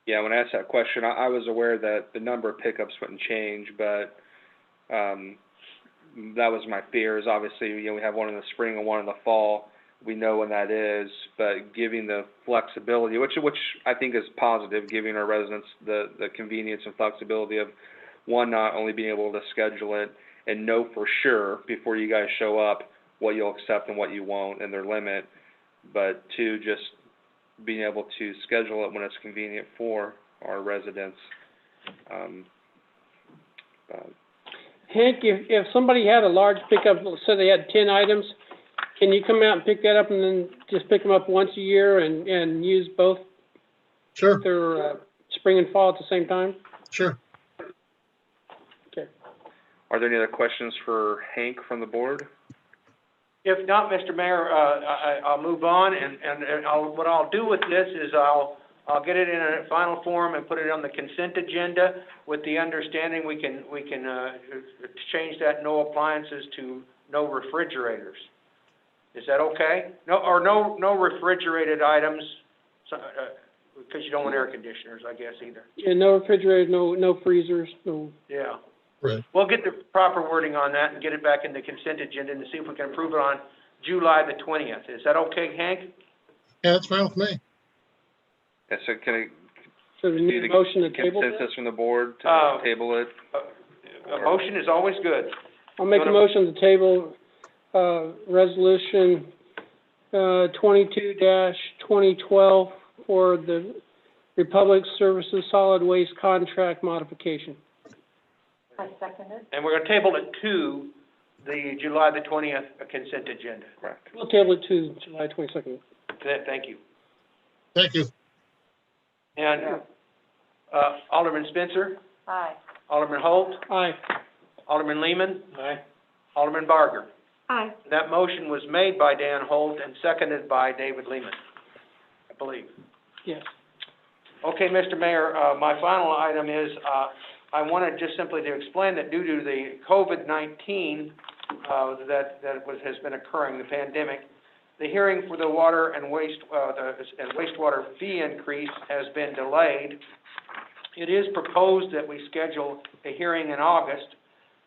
Yeah, when I asked that question, I was aware that the number of pickups wouldn't change, but that was my fear. Is obviously, we have one in the spring and one in the fall. We know when that is, but giving the flexibility, which I think is positive, giving our residents the convenience and flexibility of, one, not only being able to schedule it and know for sure before you guys show up what you'll accept and what you won't and their limit, but 2, just being able to schedule it when it's convenient for our residents. Hank, if somebody had a large pickup, let's say they had 10 items, can you come out and pick that up and then just pick them up once a year and use both? Sure. Their spring and fall at the same time? Sure. Okay. Are there any other questions for Hank from the board? If not, Mr. Mayor, I'll move on, and what I'll do with this is I'll get it in a final form and put it on the consent agenda with the understanding we can change that no appliances to no refrigerators. Is that okay? No refrigerated items, because you don't want air conditioners, I guess, either. Yeah, no refrigerators, no freezers, no. Yeah. Right. We'll get the proper wording on that and get it back in the consent agenda and see if we can approve it on July the 20th. Is that okay, Hank? Yeah, that's fine with me. Yeah, so can I So we see need the a motion to table this? consensus from the board to table it? A motion is always good. I'll make a motion to table, resolution, 22-2012 for the Republic Services Solid Waste Contract Modification. I second it. And we're gonna table it to the July the 20th consent agenda. Correct. We'll table it to July 22nd. Thank you. Thank you. And, Alderman Spencer, Aye. Alderman Holt, Aye. Alderman Lehman. Aye. Alderman Barger. Aye. That motion was made by Dan Holt and seconded by David Lehman, I believe. Yes. Okay, Mr. Mayor, my final item is, I wanted just simply to explain that due to the COVID-19, has been occurring, the pandemic, the hearing for the water and wastewater fee increase has been delayed. It is proposed that we schedule a hearing in August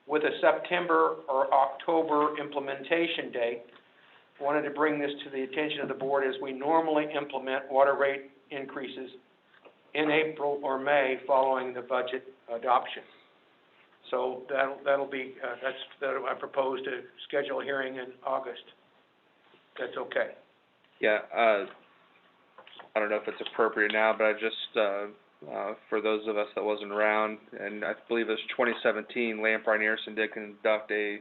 with a September or October implementation date. I wanted to bring this to the attention of the board as we normally implement water rate increases in April or May following the budget adoption. So that'll be, I propose to schedule a hearing in August. That's okay. Yeah, I don't know if it's appropriate now, but I just, for those of us that wasn't around, and I believe it was 2017, Lamprey and Anderson did conduct a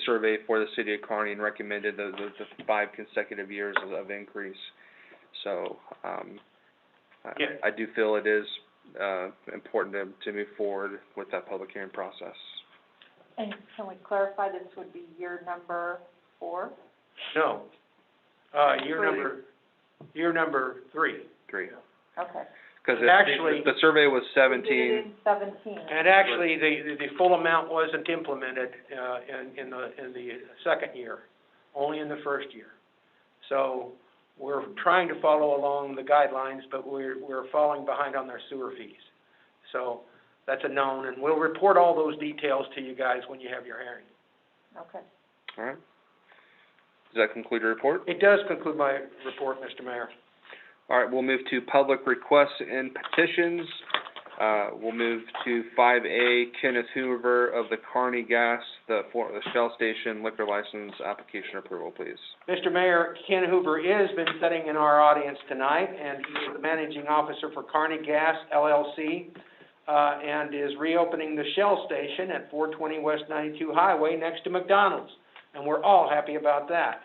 survey for the city of Kearney and recommended the 5 consecutive years of increase. So, Yeah. I do feel it is, important to move forward with that public hearing process. And can we clarify this would be year number 4? No. Year number 3. 3. Okay. Because Actually- the survey was We did 17. it in 17. And actually, the full amount wasn't implemented, in the second year, only in the first year. So, we're trying to follow along the guidelines, but we're falling behind on their sewer fees. So, that's a known, and we'll report all those details to you guys when you have your hearing. Okay. All right. Does that conclude your report? It does conclude my report, Mr. Mayor. All right, we'll move to public requests and petitions. We'll move to 5A, Kenneth Hoover of the Kearney Gas, the Shell Station liquor license application approval, please. Mr. Mayor, Ken Hoover has been sitting in our audience tonight, and he is the managing officer for Kearney Gas LLC, and is reopening the Shell Station at 420 West 92 Highway next to McDonald's, and we're all happy about that.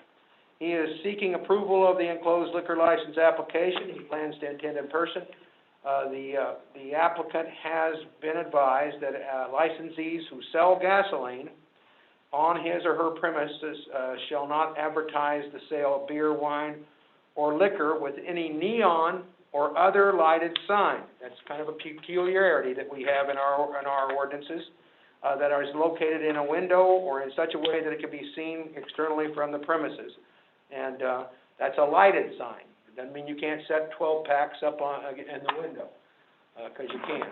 He is seeking approval of the enclosed liquor license application. He plans to attend in person. The applicant has been advised that licensees who sell gasoline on his or her premises shall not advertise the sale of beer, wine, or liquor with any neon or other lighted sign. That's kind of a peculiarity that we have in our ordinances, that is located in a window or in such a way that it can be seen externally from the premises. And that's a lighted sign. It doesn't mean you can't set 12 packs up in the window, because you can.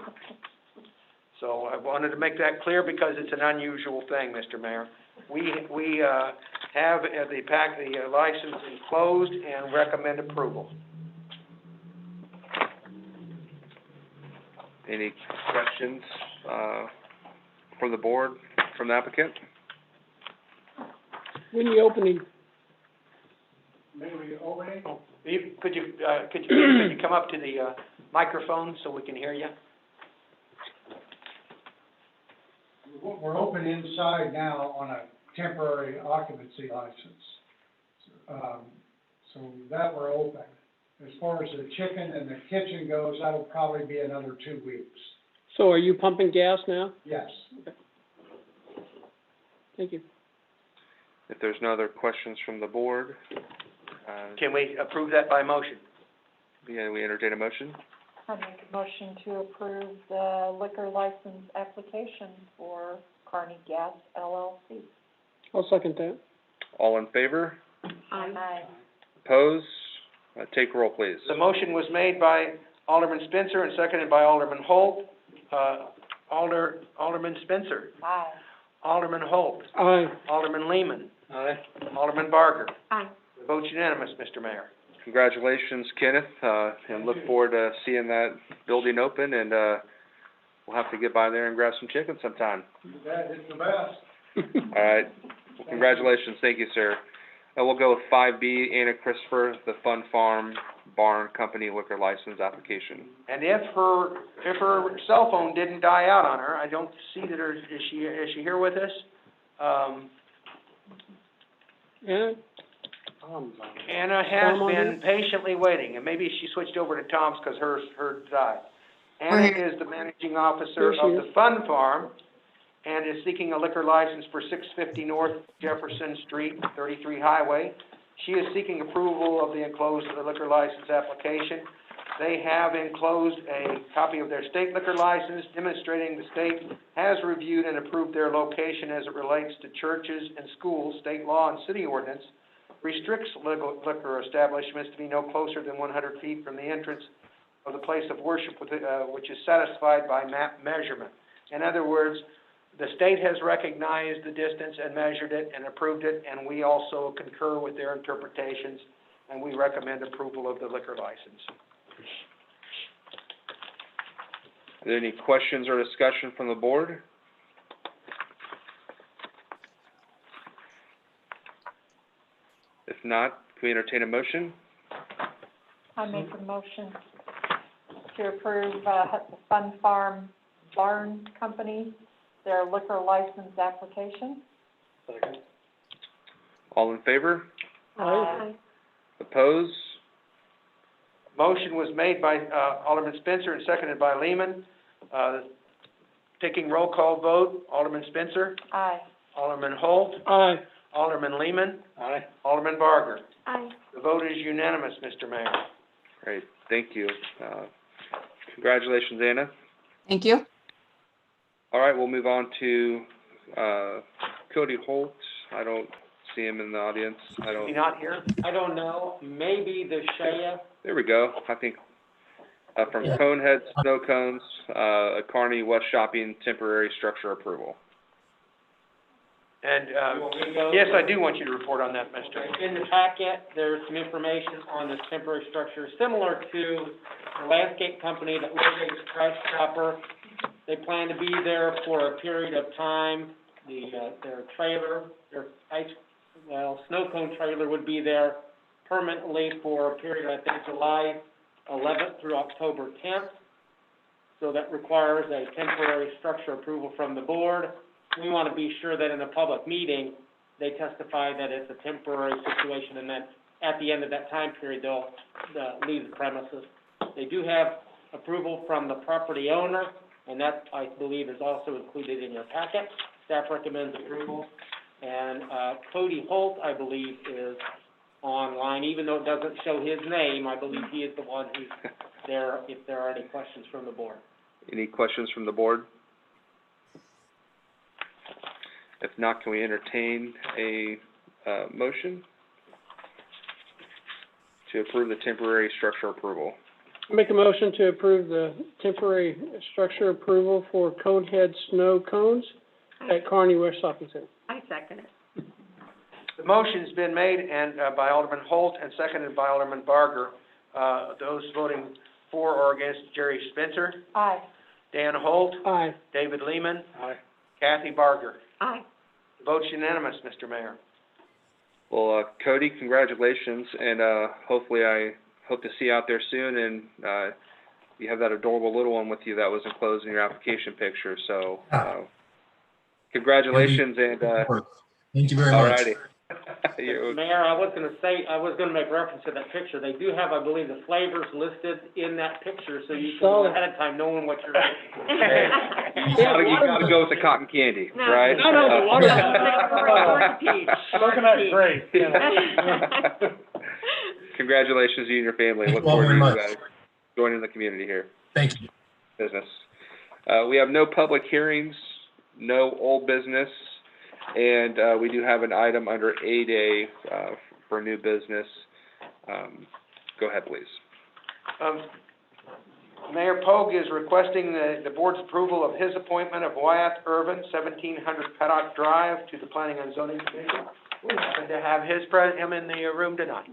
So I wanted to make that clear because it's an unusual thing, Mr. Mayor. We have the license enclosed and recommend approval. Any questions from the board, from the applicant? When are you opening? Could you come up to the microphone so we can hear you? We're open inside now on a temporary occupancy license. So that we're open. As far as the chicken and the kitchen goes, that'll probably be another 2 weeks. So are you pumping gas now? Yes. Thank you. If there's no other questions from the board, Can we approve that by motion? we entertain a motion. I make a motion to approve the liquor license application for Kearney Gas LLC. I'll second that. All in favor? Aye. Opposed? Take roll, please. The motion was made by Alderman Spencer and seconded by Alderman Holt. Alderman Spencer. Aye. Alderman Holt. Aye. Alderman Lehman. Aye. Alderman Barger. Aye. Vote unanimous, Mr. Mayor. Congratulations, Kenneth, and look forward to seeing that building open, and, we'll have to get by there and grab some chicken sometime. It's the best. All right. Well, congratulations. Thank you, sir. We'll go with 5B, Anna Christopher, the Fun Farm Barn Company liquor license application. And if her cell phone didn't die out on her, I don't see that her, is she here with us? Yeah, Anna has Tom on been patiently waiting, and maybe she switched over to Tom's because hers died. Anna is the managing officer Here she of is. the Fun Farm and is seeking a liquor license for 650 North Jefferson Street, 33 Highway. She is seeking approval of the enclosed liquor license application. They have enclosed a copy of their state liquor license demonstrating the state has reviewed and approved their location as it relates to churches and schools. State law and city ordinance restricts liquor establishments to be no closer than 100 feet from the entrance of the place of worship, which is satisfied by map measurement. In other words, the state has recognized the distance and measured it and approved it, and we also concur with their interpretations, and we recommend approval of the liquor license. Are there any questions or discussion from the board? If not, can we entertain a motion? I make a motion to approve, the Fun Farm Barn Company, their liquor license application. All in favor? Aye. Opposed? Motion was made by Alderman Spencer and seconded by Lehman. Taking roll call vote, Alderman Spencer, Aye. Alderman Holt, aye. Alderman Lehman, Aye. Alderman Barger. Aye. The vote is unanimous, Mr. Mayor. Great, thank you. Congratulations, Anna. Thank you. All right, we'll move on to, Cody Holt. I don't see him in the audience. I Is don't, he not here? I don't know, maybe the Shea. there we go. I think, from Conehead Snow Cones, Kearney West Shopping temporary structure approval. And, You want me to go? yes, I do want you to report on that, mister. In the packet, there's some information on this temporary structure, similar to the landscape company that locates Price Chopper. They plan to be there for a period of time. Their trailer, snow cone trailer would be there permanently for a period, I think, July 11th through October 10th. So that requires a temporary structure approval from the board. We want to be sure that in a public meeting, they testify that it's a temporary situation and that at the end of that time period, they'll leave the premises. They do have approval from the property owner, and that, I believe, is also included in your packet. Staff recommends approval. And Cody Holt, I believe, is online, even though it doesn't show his name. I believe he is the one who's there if there are any questions from the board. Any questions from the board? If not, can we entertain a, motion to approve the temporary structure approval? Make a motion to approve the temporary structure approval for Conehead Snow Cones at Kearney West Shopping Center. I second it. The motion's been made and, by Alderman Holt and seconded by Alderman Barger. Those voting for or against, Jerry Spencer, Aye. Dan Holt, Aye. David Lehman, Aye. Kathy Barger. Aye. Vote's unanimous, Mr. Mayor. Well, Cody, congratulations, and, hopefully I hope to see you out there soon, and, you have that adorable little one with you that was enclosed in your application picture, so, congratulations, and, Thank you very much. alrighty. You- Mayor, I was gonna make reference to that picture. They do have, I believe, the flavors listed in that picture, so you can go ahead of time knowing what you're. You gotta go with the cotton candy, No. right? No, the water. Coconut grape, yeah. Congratulations, you and your family. Thank Look you all forward very to much. you guys joining the community here, Thank you. business. We have no public hearings, no old business. And we do have an item under 8A for new business. Go ahead, please. Mayor Pogue is requesting the board's approval of his appointment of Wyatt Irvin, 1700 Paddock Drive, to the Planning and Zoning Commission. We happen to have him in the room tonight.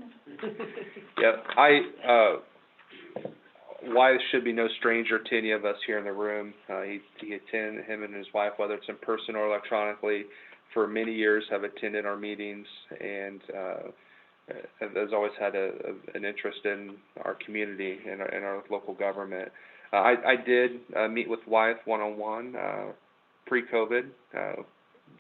Yeah, Wyatt should be no stranger to any of us here in the room. He attend, him and his wife, whether it's in person or electronically, for many years have attended our meetings and has always had an interest in our community and our local government. I did meet with Wyatt one-on-one pre-COVID,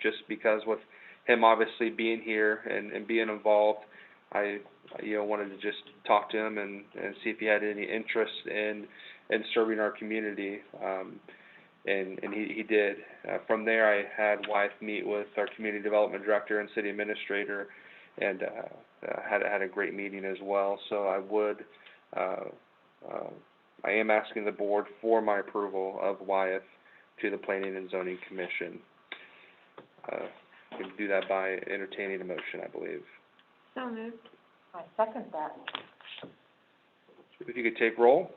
just because with him obviously being here and being involved, I wanted to just talk to him and see if he had any interest in serving our community, and he did. From there, I had Wyatt meet with our community development director and city administrator, and had a great meeting as well. So I am asking the board for my approval of Wyatt to the Planning and Zoning Commission. We can do that by entertaining a motion, I believe. So moved. I second that. If you could take roll.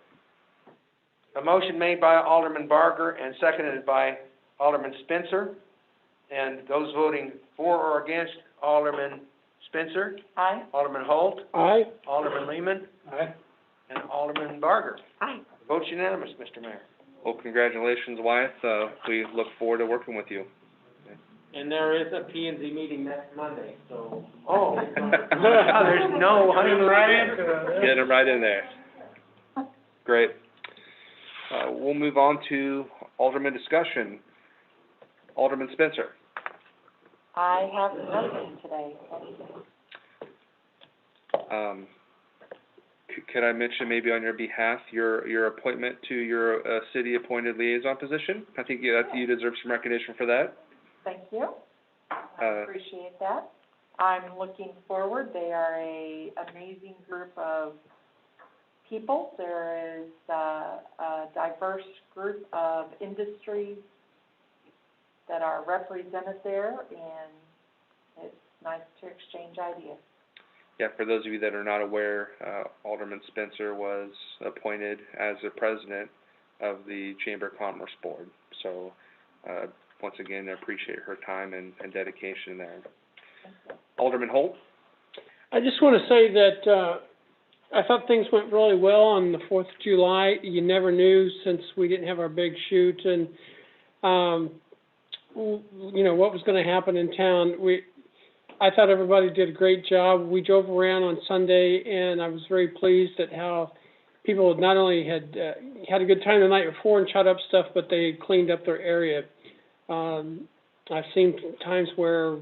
A motion made by Alderman Barger and seconded by Alderman Spencer. And those voting for or against, Alderman Spencer. Aye. Alderman Holt. Aye. Alderman Lehman. Aye. And Alderman Barger. Aye. Vote's unanimous, Mr. Mayor. Well, congratulations, Wyatt. We look forward to working with you. And there is a P and Z meeting next Monday, so. Oh, there's no honeymoon. Get him right in there. Great. We'll move on to Alderman discussion. Alderman Spencer. I have nothing today. Could I mention maybe on your behalf your appointment to your city appointed liaison position? I think you deserve some recognition for that. Thank you. I appreciate that. I'm looking forward. They are an amazing group of people. There is a diverse group of industries that are represented there, and it's nice to exchange ideas. Yeah, for those of you that are not aware, Alderman Spencer was appointed as the president of the Chamber of Commerce Board. So, once again, I appreciate her time and dedication there. Alderman Holt? I just want to say that I thought things went really well on the 4th of July. You never knew, since we didn't have our big shoot and, what was going to happen in town. I thought everybody did a great job. We drove around on Sunday, and I was very pleased at how people not only had a good time the night before and shot up stuff, but they cleaned up their area. I've seen times where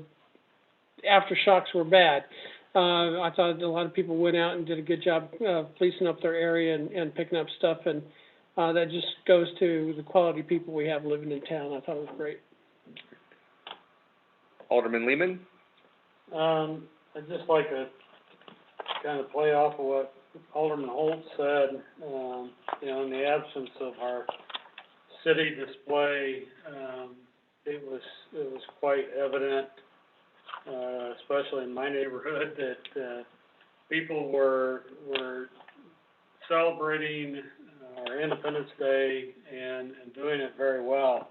aftershocks were bad. I thought a lot of people went out and did a good job policing up their area and picking up stuff, and that just goes to the quality people we have living in town. I thought it was great. Alderman Lehman? I'd just like to kind of play off of what Alderman Holt said. In the absence of our city display, it was quite evident, especially in my neighborhood, that people were celebrating our Independence Day and doing it very well.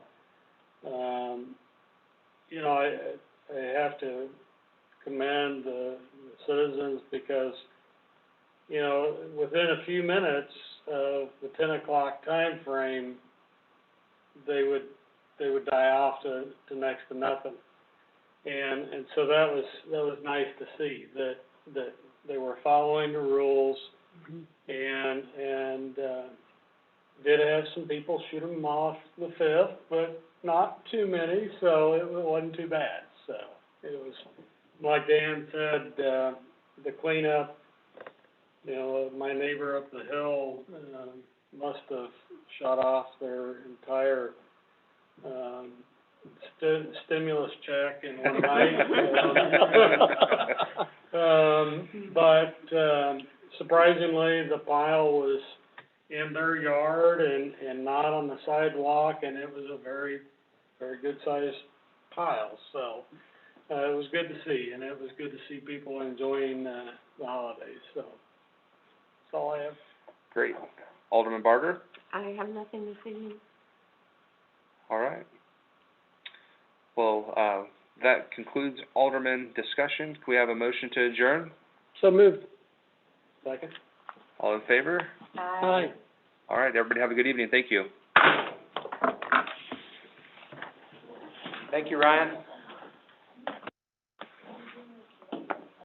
I have to commend the citizens because, within a few minutes of the 10 o'clock time frame, they would die off to next to nothing. And so that was nice to see that they were following the rules, and did have some people shoot them off the 5th, but not too many, so it wasn't too bad. So it was, like Dan said, the cleanup. My neighbor up the hill must have shut off their entire stimulus check in one night. But surprisingly, the pile was in their yard and not on the sidewalk, and it was a very, very good sized pile. So It was good to see, and it was good to see people enjoying, the holidays, so that's all I have. Great. Alderman Barger? I have nothing this evening. All right. Well, that concludes Alderman discussion. Can we have a motion to adjourn? So moved. Second? All in favor? Aye. All right, everybody have a good evening. Thank you. Thank you, Ryan.